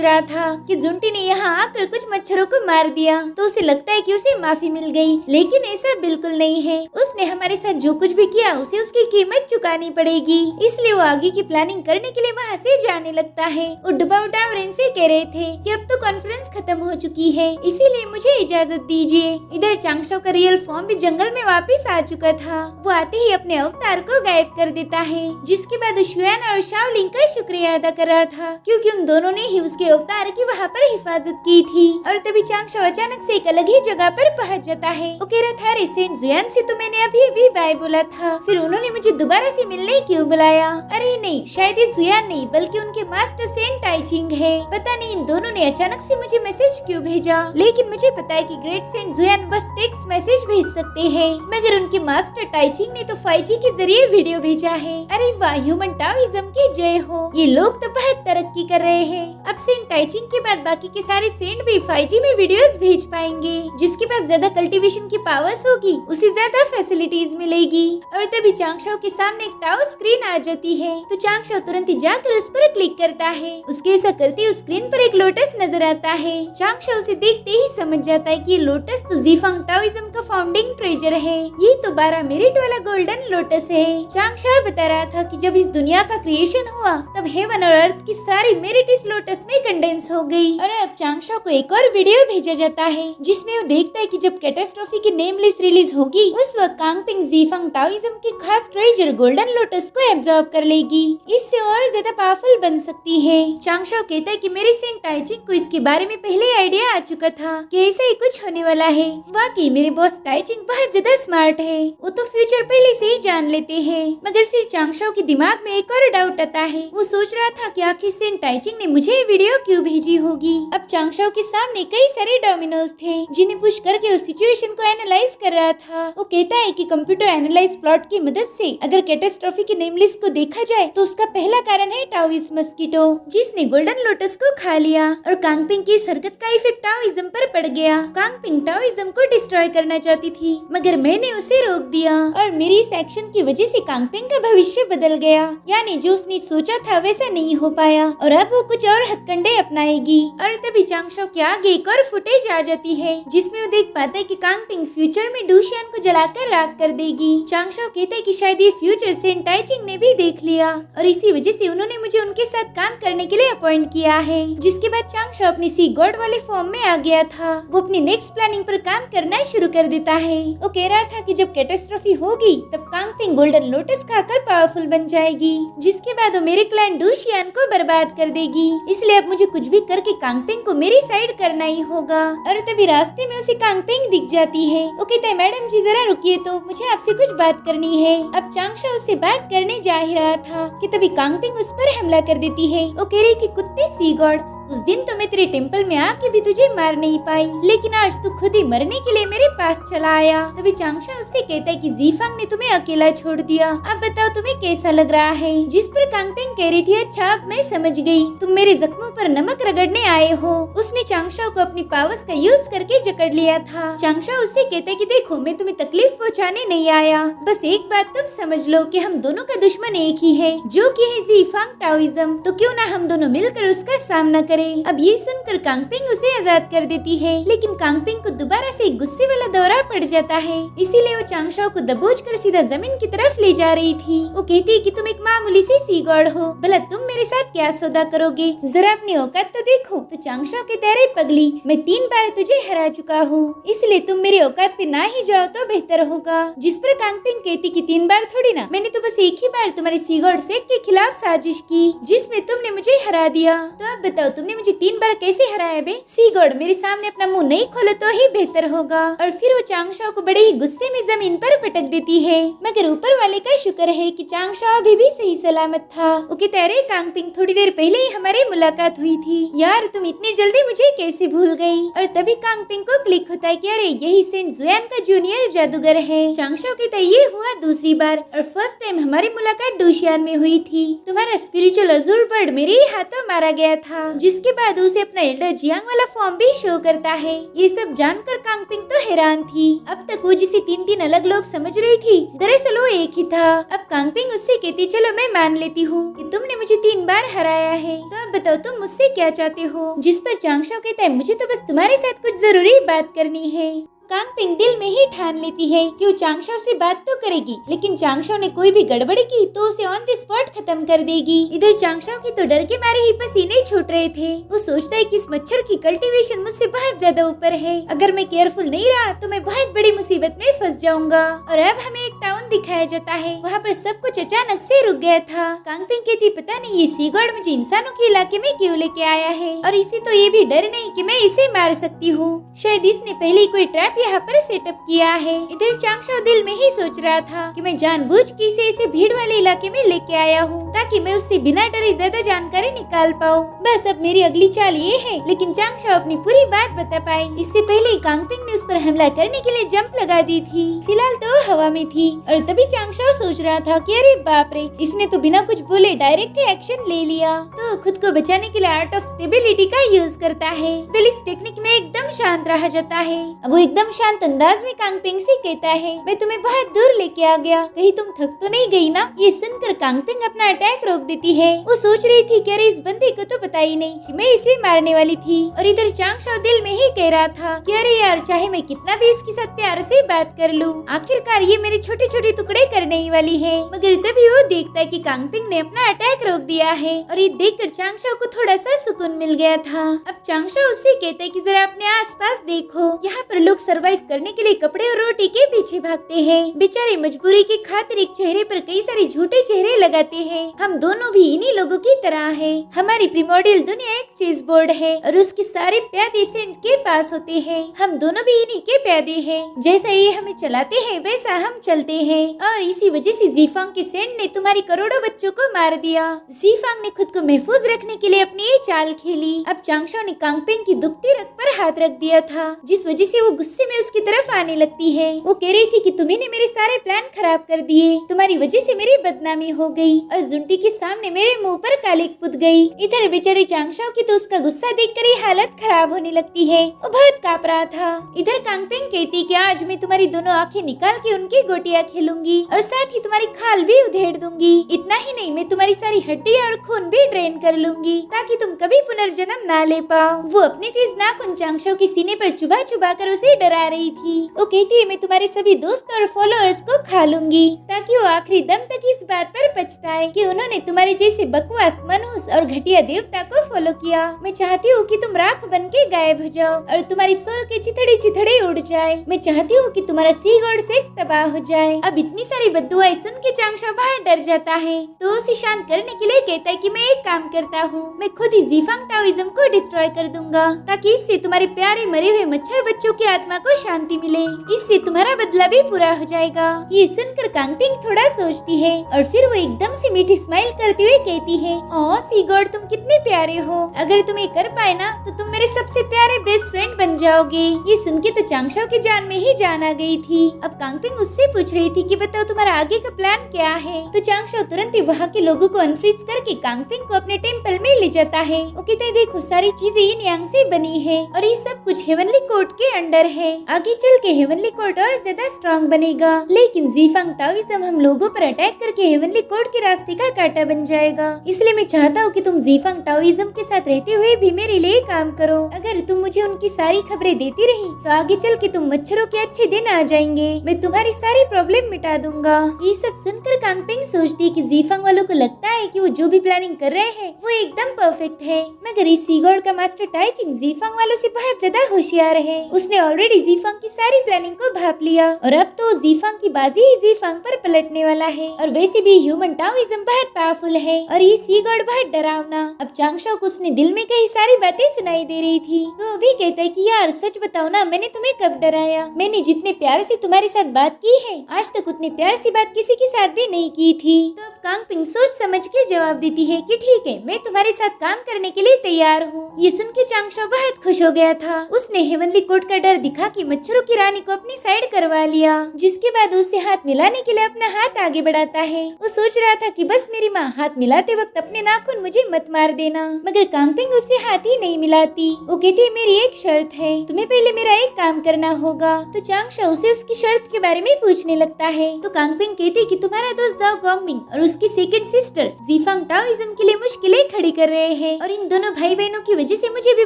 Speaker 1: रहा था कि जुंटी ने यहाँ आकर कुछ मच्छरों को मार दिया तो उसे लगता है कि उसे माफी मिल गई, लेकिन ऐसा बिल्कुल नहीं है। उसने हमारे साथ जो कुछ भी किया उसे उसकी कीमत चुकानी पड़ेगी। इसलिए वो आगे की प्लानिंग करने के लिए वहाँ से जाने लगता है। उड्डा और इनसे कह रहे थे कि अब तो कॉन्फ्रेंस खत्म हो चुकी है, इसीलिए मुझे इजाजत दीजिए। इधर चांगशाओ का रियल फॉर्म भी जंगल में वापस आ चुका था। वो आते ही अपने अवतार को गायब कर देता है, जिसके बाद शुयान और शाओलिंग का शुक्रिया अदा कर रहा था क्योंकि उन दोनों ने ही उसके अवतार की वहाँ पर हिफाजत की थी। और तभी चांगशाओ अचानक से एक अलग ही जगह पर पहुँच जाता है। वो कह रहा था, अरे सेंट जुयान से तो मैंने अभी अभी बाय बोला था, फिर उन्होंने मुझे दोबारा से मिलने क्यों बुलाया? अरे नहीं, शायद ये जुयान नहीं बल्कि उनके मास्टर सेंट टाइचिंग है। पता नहीं इन दोनों ने अचानक से मुझे मैसेज क्यों भेजा, लेकिन मुझे पता है कि ग्रेट सेंट जुयान बस टेक्स्ट मैसेज भेज सकते हैं, मगर उनके मास्टर टाइचिंग ने तो 5G के जरिए वीडियो भेजा है। अरे वाह, ह्यूमन टाओइज्म की जय हो, ये लोग तो बहुत तरक्की कर रहे हैं। अब सेंट टाइचिंग के बाद बाकी के सारे सेंट भी 5G में वीडियोस भेज पाएंगे। जिसके पास ज्यादा कल्टीवेशन की पावर्स होगी उसे ज्यादा फैसिलिटीज मिलेगी। और तभी चांगशाओ के सामने एक टाओ स्क्रीन आ जाती है तो चांगशाओ तुरंत ही जाकर उस पर क्लिक करता है। उसके ऐसा करते ही उस स्क्रीन पर एक लोटस नजर आता है। चांगशाओ उसे देखते ही समझ जाता है कि ये लोटस तो ज़ीफांग टाओइज्म का फाउंडिंग ट्रेजर है। ये तो 12 मेरिट वाला गोल्डन लोटस है। चांगशाओ बता रहा था कि जब इस दुनिया का क्रिएशन हुआ तब हेवन और अर्थ की सारी मेरिट इस लोटस में कंडेंस हो गई। और अब चांगशाओ को एक और वीडियो भेजा जाता है जिसमें वो देखता है कि जब कैटास्ट्रोफी की नेम लिस्ट रिलीज होगी उस वक्त कांगपिंग ज़ीफांग टाओइज्म की खास ट्रेजर गोल्डन लोटस को एब्जॉर्ब कर लेगी। इससे और ज्यादा पावरफुल बन सकती है। चांगशाओ कहता है कि मेरे सेंट टाइचिंग को इसके बारे में पहले आइडिया आ चुका था कि ऐसा ही कुछ होने वाला है। वाकई मेरे बॉस टाइचिंग बहुत ज्यादा स्मार्ट है, वो तो फ्यूचर पहले से ही जान लेते हैं। मगर फिर चांगशाओ के दिमाग में एक और डाउट आता है। वो सोच रहा था कि आखिर सेंट टाइचिंग ने मुझे वीडियो क्यों भेजी होगी। अब चांगशाओ के सामने कई सारे डोमिनोज थे जिन्हें पुश करके उस सिचुएशन को एनालाइज कर रहा था। वो कहता है कि कंप्यूटर एनालाइज प्लॉट की मदद से अगर कैटास्ट्रोफी की नेम लिस्ट को देखा जाए तो उसका पहला कारण है टाओइस मस्कीटो, जिसने गोल्डन लोटस को खा लिया और कांगपिंग की इस हरकत का इफेक्ट टाओइज्म पर पड़ गया। कांगपिंग टाओइज्म को डिस्ट्रॉय करना चाहती थी मगर मैंने उसे रोक दिया और मेरी इस एक्शन की वजह से कांगपिंग का भविष्य बदल गया। यानी जो उसने सोचा था वैसा नहीं हो पाया और अब वो कुछ और हथकंडे अपनाएगी। और तभी चांगशाओ के आगे एक और फुटेज आ जाती है जिसमें वो देख पाता है कि कांगपिंग फ्यूचर में डूशियान को जलाकर राख कर देगी। चांगशाओ कहता है कि शायद ये फ्यूचर सेंट टाइचिंग ने भी देख लिया और इसी वजह से उन्होंने मुझे उनके साथ काम करने के लिए अपॉइंट किया है। जिसके बाद चांगशाओ अपनी सी गॉड वाले फॉर्म में आ गया था। वो अपनी नेक्स्ट प्लानिंग पर काम करना शुरू कर देता है। वो कह रहा था कि जब कैटास्ट्रोफी होगी तब कांगपिंग गोल्डन लोटस खाकर पावरफुल बन जाएगी, जिसके बाद वो मेरे क्लाइंट डूशियान को बर्बाद कर देगी। इसलिए अब मुझे कुछ भी करके कांगपिंग को मेरी साइड करना ही होगा। और तभी रास्ते में उसे कांगपिंग दिख जाती है। वो कहता है, मैडम जी जरा रुकिए, तो मुझे आपसे कुछ बात करनी है। अब चांगशाओ उससे बात करने जा ही रहा था कि तभी कांगपिंग उस पर हमला कर देती है। वो कह रही थी, कुत्ते सी गॉड, उस दिन तो मैं तेरे टेम्पल में आके भी तुझे मार नहीं पाई, लेकिन आज तू खुद ही मरने के लिए मेरे पास चला आया। तभी चांगशाओ उससे कहता है कि ज़ीफांग ने तुम्हें अकेला छोड़ दिया, अब बताओ तुम्हें कैसा लग रहा है। जिस पर कांगपिंग कह रही थी, अच्छा अब मैं समझ गई, तुम मेरे जख्मों पर नमक रगड़ने आए हो। उसने चांगशाओ को अपनी पावर्स का यूज करके जकड़ लिया था। चांगशाओ उससे कहता है कि देखो, मैं तुम्हें तकलीफ पहुँचाने नहीं आया, बस एक बात तुम समझ लो कि हम दोनों का दुश्मन एक ही है, जो कि है ज़ीफांग टाओइज्म। तो क्यों ना हम दोनों मिलकर उसका सामना करें। अब ये सुनकर कांगपिंग उसे आजाद कर देती है, लेकिन कांगपिंग को दोबारा से गुस्से वाला दौरा पड़ जाता है। इसीलिए वो चांगशाओ को दबोचकर सीधा जमीन की तरफ ले जा रही थी। वो कहती है कि तुम एक मामूली सी सी गॉड हो, भला तुम मेरे साथ क्या सौदा करोगे, जरा अपनी औकात तो देखो। तो चांगशाओ कहता है, पगली, मैं 3 बार तुझे हरा चुका हूँ, इसलिए तुम मेरी औकात पे ना ही जाओ तो बेहतर होगा। जिस पर कांगपिंग कहती कि 3 बार थोड़ी ना, मैंने तो बस एक ही बार तुम्हारे सी गॉड सेट के खिलाफ साजिश की जिसमें तुमने मुझे हरा दिया। तो अब बताओ तूने मुझे 3 बार कैसे हराया बे? सी गॉड, मेरे सामने अपना मुंह नहीं खोलो तो ही बेहतर होगा। और फिर वो चांगशाओ को बड़े ही गुस्से में जमीन पर पटक देती है। मगर ऊपर वाले का शुक्र है कि चांगशाओ अभी भी सही सलामत था। वो कहता है, कांगपिंग, थोड़ी देर पहले ही हमारी मुलाकात हुई थी यार, तुम इतनी जल्दी मुझे कैसे भूल गई? और तभी कांगपिंग को क्लिक होता है कि अरे यही सेंट जुआन का जूनियर जादूगर है। चांगशाओ कहता है, ये हुआ दूसरी बार और फर्स्ट टाइम हमारी मुलाकात डूशियान में हुई थी। तुम्हारा स्पिरिचुअल अजूर बर्ड मेरे ही हाथों मारा गया था, जिसके बाद उसे अपना एल्डर जियांग वाला फॉर्म भी शो करता है। ये सब जानकर कांगपिंग तो हैरान थी। अब तक वो जिसे 3 अलग लोग समझ रही थी, दरअसल वो एक ही था। अब कांगपिंग उससे कहती, चलो मैं मान लेती हूँ कि तुमने मुझे 3 बार हराया है, तो अब बताओ तुम मुझसे क्या चाहते हो? जिस पर चांगशाओ कहता है, मुझे तो बस तुम्हारे साथ कुछ जरूरी बात करनी है। कांगपिंग दिल में ही ठान लेती है कि वो चांगशाओ से बात तो करेगी, लेकिन चांगशाओ ने कोई भी गड़बड़ी की तो उसे ऑन द स्पॉट खत्म कर देगी। इधर चांगशाओ की तो डर के मारे ही पसीने छूट रहे थे। वो सोचता है कि इस मच्छर की कल्टीवेशन मुझसे बहुत ज्यादा ऊपर है, अगर मैं केयरफुल नहीं रहा तो मैं बहुत बड़ी मुसीबत में फंस जाऊंगा। और अब हमें एक टाउन दिखाया जाता है, वहाँ पर सब कुछ अचानक से रुक गया था। कांगपिंग कहती, पता नहीं ये सी गॉड मुझे इंसानों के इलाके में क्यों लेके आया है, और इसे तो ये भी डर नहीं कि मैं इसे मार सकती हूँ। शायद इसने पहले ही कोई ट्रैप यहाँ पर सेटअप किया है। इधर चांगशाओ दिल में ही सोच रहा था कि मैं जानबूझ के इसे भीड़ वाले इलाके में लेके आया हूँ, ताकि मैं उससे बिना डरे ज्यादा जानकारी निकाल पाऊँ। बस अब मेरी अगली चाल ये है, लेकिन चांगशाओ अपनी पूरी बात बता पाई इससे पहले ही कांगपिंग ने उस पर हमला करने के लिए जंप लगा दी थी। फिलहाल तो हवा में थी और तभी चांगशाओ सोच रहा था कि अरे बाप रे, इसने तो बिना कुछ बोले डायरेक्ट एक्शन ले लिया। तो खुद को बचाने के लिए आर्ट ऑफ स्टेबिलिटी का यूज करता है। फिर इस टेक्निक में एकदम शांत रहा जाता है। अब वो एकदम शांत अंदाज में कांगपिंग से कहता है, मैं तुम्हें बहुत दूर लेके आ गया, कहीं तुम थक तो नहीं गई ना? ये सुनकर कांगपिंग अपना अटैक रोक देती है। वो सोच रही थी कि अरे इस बंदे को तो पता ही नहीं कि मैं इसे मारने वाली थी। और इधर चांगशाओ दिल में ही कह रहा था कि अरे यार, चाहे मैं कितना भी इसके साथ प्यार से बात कर लूं, आखिरकार ये मेरे छोटे छोटे टुकड़े करने ही वाली है। मगर तभी वो देखता है कि कांगपिंग ने अपना अटैक रोक दिया है और ये देखकर चांगशाओ को थोड़ा सा सुकून मिल गया था। अब चांगशाओ उससे कहता है कि जरा अपने आसपास देखो, यहाँ पर लोग सरवाइव करने के लिए कपड़े और रोटी के पीछे भागते हैं। बेचारे मजबूरी की खातिर एक चेहरे पर कई सारे झूठे चेहरे लगाते हैं। हम दोनों भी इन्हीं लोगों की तरह हैं। हमारी प्रिमोर्डियल दुनिया एक चेस बोर्ड है और उसके सारे प्यादे सेंट के पास होते हैं। हम दोनों भी इन्हीं के प्यादे हैं। जैसा ये हमें चलाते हैं वैसा हम चलते हैं। और इसी वजह से जीफांग के सेंट ने तुम्हारी करोड़ों बच्चों को मार दिया। जीफांग ने खुद को महफूज रखने के लिए अपनी ये चाल खेली। अब चांगशाओ ने कांगपिंग की दुखती रग पर हाथ रख दिया था, जिस वजह से वो गुस्से में उसकी तरफ आने लगती है। वो कह रही थी कि तुम्ही ने मेरे सारे प्लान खराब कर दिए, तुम्हारी वजह से मेरी बदनामी हो गई और जुंटी के सामने मेरे मुंह पर कालिक पुत गई। इधर बेचारे चांगशाओ की तो उसका गुस्सा देखकर ही हालत खराब होने लगती है। वो बहुत कांप रहा था। इधर कांगपिंग कहती कि आज मैं तुम्हारी दोनों आंखें निकाल के उनकी गोटियां खेलूंगी और साथ ही तुम्हारी खाल भी उधेड़ दूंगी। इतना ही नहीं, मैं तुम्हारी सारी हड्डियां और खून भी ड्रेन कर लूंगी, ताकि तुम कभी पुनर्जन्म ना ले पाओ। वो अपने तेज नाखून चांगशाओ के सीने पर चुभा चुभा कर उसे डरा रही थी। वो कहती है, मैं तुम्हारे सभी दोस्त और फॉलोअर्स को खा लूंगी, ताकि वो आखिरी दम तक इस बात पर पछताए कि उन्होंने तुम्हारे जैसे बकवास, मनहूस और घटिया देवता को फॉलो किया। मैं चाहती हूँ कि तुम राख बन के गायब हो जाओ और तुम्हारी सोल के चिथड़े चिथड़े उड़ जाए। मैं चाहती हूँ कि तुम्हारा सी गॉड से तबाह हो जाए। अब इतनी सारी बद्दुआएं सुन के चांगशाओ बाहर डर जाता है, तो उसे शांत करने के लिए कहता है कि मैं एक काम करता हूँ, मैं खुद ही जीफांग टाओइज्म को डिस्ट्रॉय कर दूंगा, ताकि इससे तुम्हारे प्यारे मरे हुए मच्छर बच्चों की आत्मा को शांति मिले। इससे तुम्हारा बदला भी पूरा हो जाएगा। ये सुनकर कांगपिंग थोड़ा सोचती है और फिर वो एकदम से मीठी स्माइल करते हुए कहती है, ओह सी गॉड, तुम कितने प्यारे हो। अगर तुम ये कर पाए ना तो तुम मेरे सबसे प्यारे बेस्ट फ्रेंड बन जाओगे। ये सुन के तो चांगशाओ की जान में ही जान आ गई थी। अब कांगपिंग उससे पूछ रही थी कि बताओ तुम्हारा आगे का प्लान क्या है। तो चांगशाओ तुरंत ही वहाँ के लोगों को अनफ्रीज करके कांगपिंग को अपने टेम्पल में ले जाता है। वो कहता है, देखो सारी चीजें yin yang से बनी है और ये सब कुछ हेवनली कोर्ट के अंडर है। आगे चल के हेवनली कोर्ट और ज्यादा स्ट्रॉन्ग बनेगा, लेकिन जीफांग टाओइज्म हम लोगों पर अटैक करके हेवनली कोर्ट के रास्ते का कांटा बन जाएगा। इसलिए मैं चाहता हूँ कि तुम जीफांग टाओइज्म के साथ रहते हुए भी मेरे लिए काम करो। अगर तुम मुझे उनकी सारी खबरें देती रही तो आगे चल के तुम मच्छरों के अच्छे दिन आ जाएंगे। मैं तुम्हारी सारी प्रॉब्लम मिटा दूंगा। ये सब सुनकर कांगपिंग सोचती है कि जीफांग वालों को लगता है कि वो जो भी प्लानिंग कर रहे हैं वो एकदम परफेक्ट है। मगर इस सी गॉड का मास्टर टाइचिंग जीफांग वालों से बहुत ज्यादा होशियार है। उसने ऑलरेडी जीफांग की सारी प्लानिंग को भाप लिया और अब तो जीफांग की बाजी ही जीफांग पर पलटने वाला है। और वैसे भी ह्यूमन टाओइज्म बहुत पावरफुल है और ये सी गॉड बहुत डरावना। अब चांगशाओ को उसने दिल में कई सारी बातें सुनाई दे रही थी, तो अभी कहता है कि यार सच बताओ ना, मैंने तुम्हें कब डराया? मैंने जितने प्यार से तुम्हारे साथ बात की है, आज तक उतनी प्यार से बात किसी के साथ भी नहीं की थी। तो अब कांगपिंग सोच समझ के जवाब देती है कि ठीक है, मैं तुम्हारे साथ काम करने के लिए तैयार हूँ। ये सुन के चांगशाओ बहुत खुश हो गया था। उसने हेवनली कोर्ट का डर दिखा के मच्छरों की रानी को अपनी साइड करवा लिया, जिसके बाद उससे हाथ मिलाने के लिए अपना हाथ आगे बढ़ाता है। वो सोच रहा था कि बस मेरी माँ हाथ मिलाते वक्त अपने नाखून मुझे मत मार देना, मगर कांगपिंग उससे हाथ ही नहीं मिलाती। वो कहती है मेरी एक शर्त है, तुम्हें पहले मेरा एक काम करना होगा। तो चांगशाओ उसे उसकी शर्त के बारे में पूछने लगता है। तो कांगपिंग कहती है कि तुम्हारा दोस्त जाओ गोंगमिंग और उसकी सेकंड सिस्टर जीफांग टाओइज्म के लिए मुश्किलें खड़ी कर रहे हैं और इन दोनों भाई बहनों की वजह से मुझे भी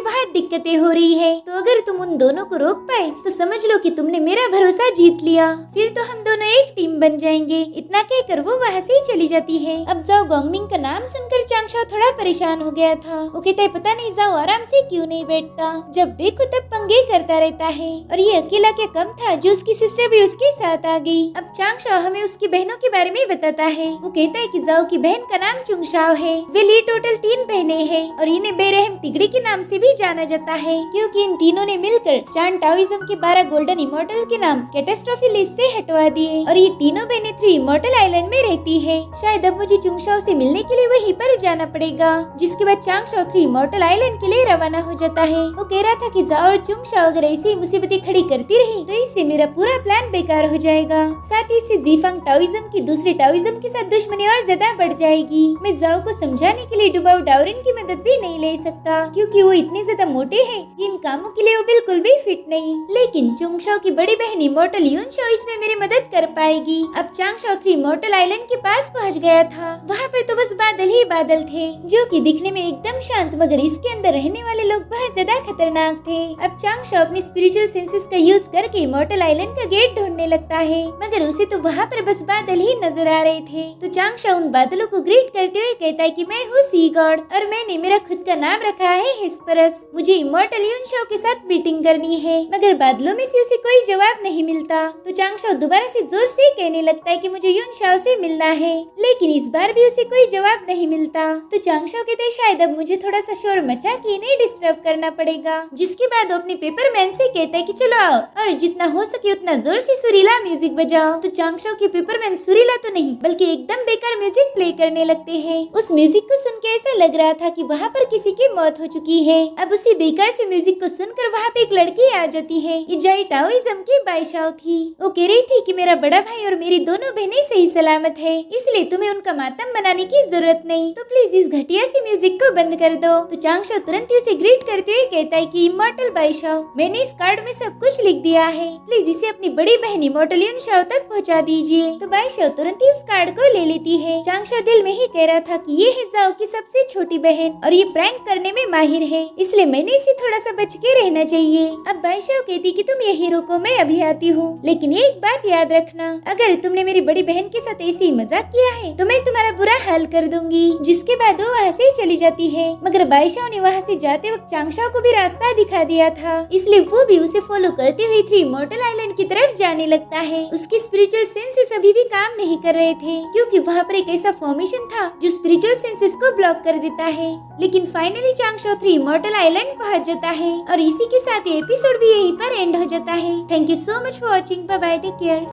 Speaker 1: बहुत दिक्कतें हो रही है। तो अगर तुम उन दोनों को रोक पाए तो समझ लो कि तुमने मेरा भरोसा जीत लिया, फिर तो हम दोनों एक टीम बन जाएंगे। इतना कहकर वो वहाँ से ही चली जाती है। अब जाओ गोंगमिंग का नाम सुनकर चांगशाओ थोड़ा परेशान हो गया था। वो कहता है पता नहीं जाओ आराम से क्यों नहीं बैठता, जब देखो तब पंगे करता रहता है। और ये अकेला क्या कम था जो उसकी सिस्टर भी उसके साथ आ गई। अब चांगशाओ हमें उसकी बहनों के बारे में बताता है। वो कहता है कि जाओ की बहन का नाम चुंगशाओ है। वे लिए टोटल 3 बहनें हैं और इन्हें बेरहम तिगड़ी के नाम से भी जाना जाता है, क्योंकि इन तीनों ने मिलकर चान टाओइज्म के 12 गोल्डन इमोर्टल के नाम कैटास्ट्रोफी लिस्ट से हटवा दिए और ये तीनों बहनें 3 इमोर्टल आइलैंड में रहती है। शायद अब मुझे चुंगशाओ से मिलने के लिए वहीं पर जाना पड़ेगा। जिसके बाद चांगशाओ 3 इमोर्टल आइलैंड के लिए रवाना हो जाता है। वो कह रहा था कि जाओ और चुंगशाओ अगर ऐसी मुसीबतें खड़ी करती रही तो इससे मेरा पूरा प्लान बेकार हो जाएगा। साथ ही इससे जीफांग टाओइज्म की दूसरे टाओइज्म के साथ दुश्मनी और ज्यादा बढ़ जाएगी। मैं जाओ को समझाने के लिए डुबाओ डाउरिन की मदद भी नहीं ले सकता, क्योंकि वो इतने ज्यादा मोटे हैं कि इन कामों के लिए वो बिल्कुल भी फिट नहीं। लेकिन चुंगशाओ की बड़ी बहन इमोर्टल यूनशाओ इसमें मेरी मदद कर पाएगी। अब चांगशाओ 3 इमोर्टल आइलैंड के पास पहुंच गया था। वहाँ पर तो बस बादल ही बादल थे, जो कि दिखने में एकदम शांत, मगर इसके अंदर रहने वाले लोग बहुत ज्यादा खतरनाक थे। अब चांगशाओ अपनी स्पिरिचुअल सेंसेस का यूज करके इमोर्टल आइलैंड का गेट ढूंढने लगता है, मगर उसे तो वहाँ पर बस बादल ही नजर आ रहे थे। तो चांगशाओ उन बादलों को ग्रीट करते हुए कहता है कि मैं हूँ सी गॉड और मैंने मेरा खुद का नाम रखा है हिस्परस। मुझे इमोर्टल यूनशाओ के साथ मीटिंग करनी है, मगर बादलों में से उसे कोई जवाब नहीं मिलता। तो चांगशाओ दोबारा से जोर से कहने लगता है कि मुझे यूनशाओ से मिलना है, लेकिन इस बार भी उसे कोई जवाब नहीं मिलता। तो चांगशाओ कहते हैं शायद अब मुझे थोड़ा सा शोर मचा के इन्हें डिस्टर्ब करना पड़ेगा। जिसके बाद वो अपने पेपरमैन से कहता है कि चलो आओ और जितना हो सके उतना जोर से सुरीला म्यूजिक बजाओ। तो चांगशाओ के पेपरमैन सुरीला तो नहीं बल्कि एकदम बेकार म्यूजिक प्ले करने लगते हैं। उस म्यूजिक को सुन के ऐसा लग रहा था कि वहाँ पर किसी की मौत हो चुकी है। अब उसी बेकार से म्यूजिक को सुनकर वहाँ पे एक लड़की आ जाती है। ये जाई टाओइज्म की बाईशाओ थी। वो कह रही थी कि मेरा बड़ा भाई और मेरी दोनों बहनें सही सलामत है, इसलिए तुम्हें उनका मातम मनाने की जरूरत नहीं, तो प्लीज इस घटिया सी म्यूजिक को बंद कर दो। तो चांगशाओ तुरंत ही उसे ग्रीट करते हुए कहता है कि इमोर्टल बाईशाओ, मैंने इस कार्ड में सब कुछ लिख दिया है, प्लीज इसे अपनी बड़ी बहन इमोर्टल यूनशाओ तक पहुँचा दीजिए। तो बाईशाओ तुरंत ही उस कार्ड को ले लेती है। चांगशाओ दिल में ही कह रहा था कि ये है जाओ की सबसे छोटी बहन और ये प्रैंक करने में माहिर है, इसलिए मैंने इसे थोड़ा सा बच के रहना चाहिए। अब बाईशाओ कहती कि तुम यही रुको, मैं अभी आती हूँ, लेकिन ये एक बात याद रखना, अगर तुमने मेरी बड़ी बहन के साथ ऐसे ही मजाक किया है तो मैं तुम्हारा बुरा हाल कर दूंगी। जिसके बाद वो वहाँ से चली जाती है, मगर बाईशाओ ने वहाँ से जाते वक्त चांगशाओ को भी रास्ता दिखा दिया था, इसलिए वो भी उसे फॉलो करते हुए 3 इमोर्टल आइलैंड की तरफ जाने लगता है। उसकी स्पिरिचुअल सेंसेस अभी भी काम नहीं कर रहे थे, क्योंकि वहाँ पर एक ऐसा फॉर्मेशन था जो स्पिरिचुअल सेंसेस को ब्लॉक कर देता है। लेकिन फाइनली चांगशाओ 3 इमोर्टल आइलैंड पहुँच जाता है और इसी के साथ ये एपिसोड भी यहीं पर एंड हो जाता है। Thank you so much for watching. Bye bye, take care.